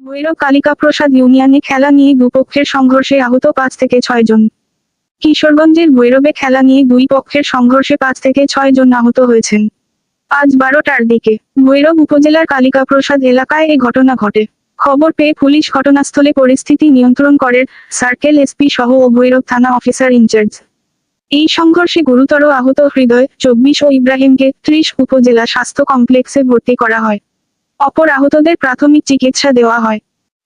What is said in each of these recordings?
ভৈরব কালিকাপ্রসাদ ইউনিয়নে খেলা নিয়ে দুপক্ষের সংঘর্ষে আহত ৫ থেকে ৬ জন। কিশোরগঞ্জের ভৈরবে খেলা নিয়ে দুই পক্ষের সংঘর্ষে ৫ থেকে ৬ জন আহত হয়েছেন। আজ ১২টার দিকে ভৈরব উপজেলার কালিকাপ্রসাদ এলাকায় এ ঘটনা ঘটে। খবর পেয়ে পুলিশ ঘটনাস্থলে পরিস্থিতি নিয়ন্ত্রণ করে সার্কেল এসপি সহ ও ভৈরব থানা অফিসার ইনচার্জ। এই সংঘর্ষে গুরুতর আহত হৃদয় ২৪ ও ইব্রাহিমকে ৩০ উপজেলা স্বাস্থ্য কমপ্লেক্সে ভর্তি করা হয়। অপর আহতদের প্রাথমিক চিকিৎসা দেওয়া হয়।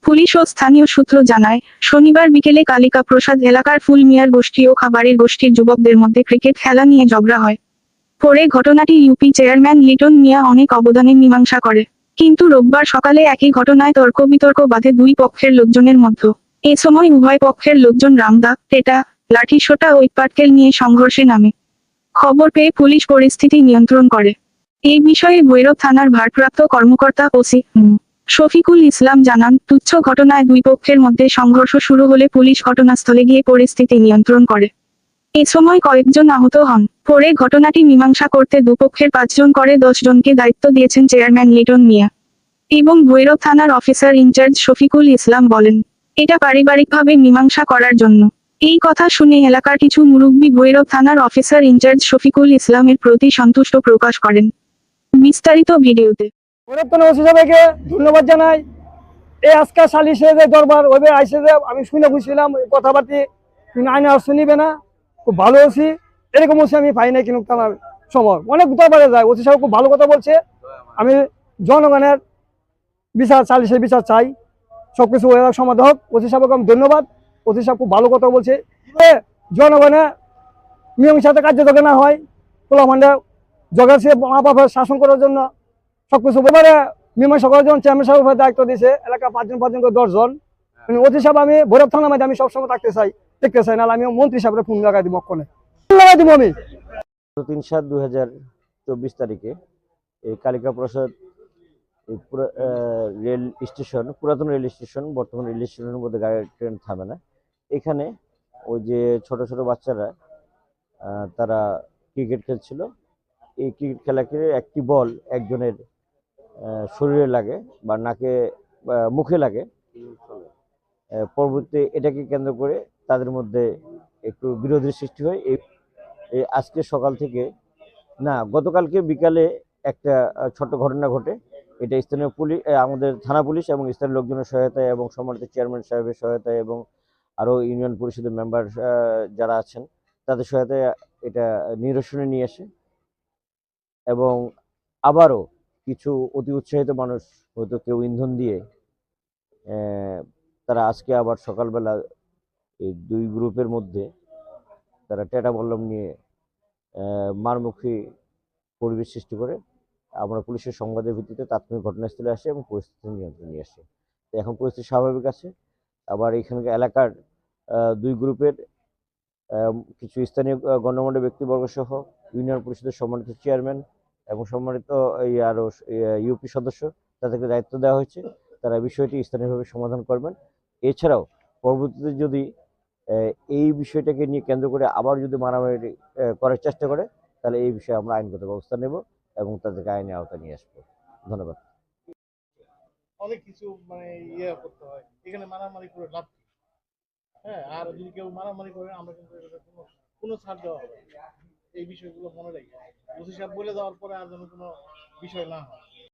পুলিশ ও স্থানীয় সূত্র জানায়, শনিবার বিকেলে কালিকাপ্রসাদ এলাকার ফুল মিয়ার গোষ্ঠী ও খাবারের গোষ্ঠীর যুবকদের মধ্যে ক্রিকেট খেলা নিয়ে ঝগড়া হয়। পরে ঘটনাটি ইউপি চেয়ারম্যান লিটন মিয়া অনেক অবদানে মীমাংসা করে। কিন্তু রোববার সকালে একই ঘটনায় তর্ক-বিতর্ক বাধে দুই পক্ষের লোকজনের মধ্যে। এ সময় উভয় পক্ষের লোকজন রামদা, টেটা, লাঠিসোঁটা ও ইটপাটকেল নিয়ে সংঘর্ষে নামে। খবর পেয়ে পুলিশ পরিস্থিতি নিয়ন্ত্রণ করে। এই বিষয়ে ভৈরব থানার ভারপ্রাপ্ত কর্মকর্তা ওসি শফিকুল ইসলাম জানান, তুচ্ছ ঘটনায় দুই পক্ষের মধ্যে সংঘর্ষ শুরু হলে পুলিশ ঘটনাস্থলে গিয়ে পরিস্থিতি নিয়ন্ত্রণ করে। এ সময় কয়েকজন আহত হন। পরে ঘটনাটি মীমাংসা করতে দুপক্ষের ৫ জন করে ১০ জনকে দায়িত্ব দিয়েছেন চেয়ারম্যান লিটন মিয়া এবং ভৈরব থানার অফিসার ইনচার্জ শফিকুল ইসলাম বলেন, এটা পারিবারিকভাবে মীমাংসা করার জন্য। এই কথা শুনে এলাকার কিছু মুরব্বি ভৈরব থানার অফিসার ইনচার্জ শফিকুল ইসলামের প্রতি সন্তুষ্ট প্রকাশ করেন। বিস্তারিত ভিডিওতে। ভৈরব থানা ওসি সাহেবকে ধন্যবাদ জানাই। এই আজকে সালিশে যে দরবার ওইভাবে আইসে যে আমি শুনে বুঝছিলাম কথাবার্তি আইনে আর শুনিবে না, খুব ভালো ওসি। এরকম ওসি আমি পাই নাই কিন্তু থানার সময় অনেক দরবারে যায়, ওসি সাহেব খুব ভালো কথা বলছে। আমি জনগণের বিচার সালিশের বিচার চাই, সবকিছু সমাধান হোক। ওসি সাহেবকে আমি ধন্যবাদ, ওসি সাহেব খুব ভালো কথা বলছে। জনগণের নিয়মের সাথে কার্যযোগ্য না হয়, খোলা মান্ডে জগাছে মা বাবার শাসন করার জন্য সবকিছু এবারে মীমাংসা করার জন্য চেয়ারম্যান সাহেবের দায়িত্ব দিয়েছে। এলাকা ৫ জন করে ১০ জন। ওসি সাহেব আমি ভৈরব থানার মধ্যে আমি সবসময় দেখতে চাই, নাহলে আমি মন্ত্রী সাহেবের ফোন লাগাই দিব, অক্ষণে লাগাই দিব আমি। ৩/৭/২০২৪ তারিখে এই কালিকাপ্রসাদ রেল স্টেশন, পুরাতন রেল স্টেশন, বর্তমান রেল স্টেশনের মধ্যে গাড়ি ট্রেন থামে না। এখানে ওই যে ছোট ছোট বাচ্চারা তারা ক্রিকেট খেলছিল। এই ক্রিকেট খেলাকে একটি বল একজনের শরীরে লাগে বা নাকে মুখে লাগে। পরবর্তী এটাকে কেন্দ্র করে তাদের মধ্যে একটু বিরোধের সৃষ্টি হয়। এই আজকে সকাল থেকে না, গতকালকে বিকালে একটা ছোট্ট ঘটনা ঘটে। এটা স্থানীয় পুলিশ, আমাদের থানা পুলিশ এবং স্থানীয় লোকজনের সহায়তায় এবং সম্মানিত চেয়ারম্যান সাহেবের সহায়তায় এবং আরও ইউনিয়ন পরিষদের মেম্বার যারা আছেন তাদের সহায়তায় এটা নিরসনে নিয়ে আসে। এবং আবারও কিছু অতি উৎসাহিত মানুষ, হয়তো কেউ ইন্ধন দিয়ে, তারা আজকে আবার সকালবেলা এই দুই গ্রুপের মধ্যে তারা টেটা বল্লম নিয়ে মারমুখী পরিবেশ সৃষ্টি করে। আমরা পুলিশের সংবাদের ভিত্তিতে তাৎক্ষণিক ঘটনাস্থলে আসি এবং পরিস্থিতি নিয়ন্ত্রণে নিয়ে আসি। এখন পরিস্থিতি স্বাভাবিক আছে। আবার এখানকার এলাকার দুই গ্রুপের কিছু স্থানীয় গণ্যমান্য ব্যক্তিবর্গ সহ ইউনিয়ন পরিষদের সম্মানিত চেয়ারম্যান এবং সম্মানিত আরও ইউপি সদস্য, তাদেরকে দায়িত্ব দেওয়া হয়েছে। তারা বিষয়টি স্থানীয়ভাবে সমাধান করবেন। এছাড়াও পরবর্তীতে যদি এই বিষয়টাকে নিয়ে কেন্দ্র করে আবার যদি মারামারি করার চেষ্টা করে, তাহলে এই বিষয়ে আমরা আইনগত ব্যবস্থা নেব এবং তাদেরকে আইনের আওতায় নিয়ে আসবো। ধন্যবাদ। অনেক কিছু মানে করতে হয়, এখানে মারামারি করে লাভ কি? হ্যাঁ, আর যদি কেউ মারামারি করে আমরা কিন্তু কোনো ছাড় দেওয়া হবে। এই বিষয়গুলো মনে রাখি, ওসি সাহেব বলে দেওয়ার পরে আর যেন কোনো বিষয় না হয়।